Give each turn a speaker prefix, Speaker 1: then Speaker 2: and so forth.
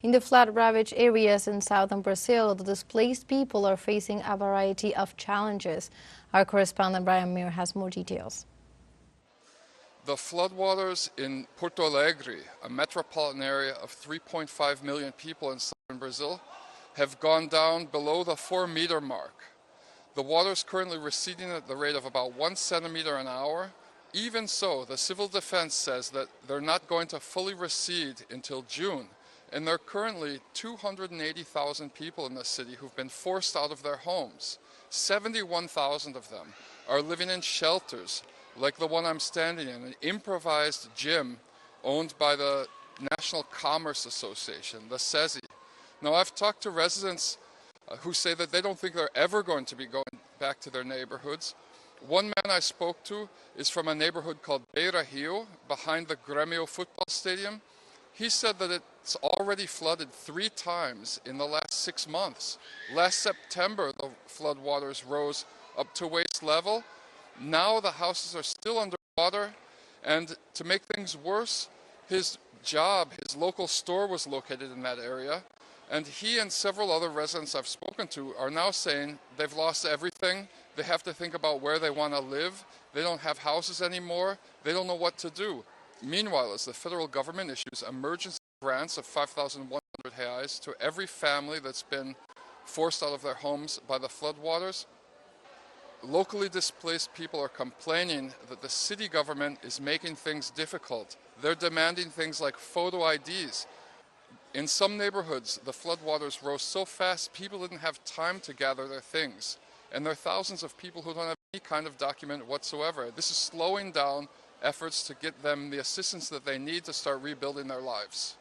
Speaker 1: In the flood-ravaged areas in southern Brazil, the displaced people are facing a variety of challenges. Our correspondent Brian Muir has more details.
Speaker 2: The floodwaters in Porto Alegre, a metropolitan area of 3.5 million people in southern Brazil, have gone down below the 4-meter mark. The water is currently receding at the rate of about 1 centimeter an hour. Even so, the civil defense says that they're not going to fully recede until June. And there are currently 280,000 people in the city who've been forced out of their homes. 71,000 of them are living in shelters, like the one I'm standing in, an improvised gym owned by the National Commerce Association, the SESI. Now, I've talked to residents who say that they don't think they're ever going to be going back to their neighborhoods. One man I spoke to is from a neighborhood called Beira Rio, behind the Grêmio football stadium. He said that it's already flooded 3 times in the last 6 months. Last September, the floodwaters rose up to waist level. Now the houses are still underwater, and to make things worse, his local store was located in that area, and he and several other residents I've spoken to are now saying they've lost everything. They have to think about where they want to live. They don't have houses anymore. They don't know what to do. Meanwhile, as the federal government issues emergency grants of 5,100 reais to every family that's been forced out of their homes by the floodwaters, locally displaced people are complaining that the city government is making things difficult. They're demanding things like photo IDs. In some neighborhoods, the floodwaters rose so fast, people didn't have time to gather their things. And there are thousands of people who don't have any kind of document whatsoever. This is slowing down efforts to get them the assistance that they need to start rebuilding their lives.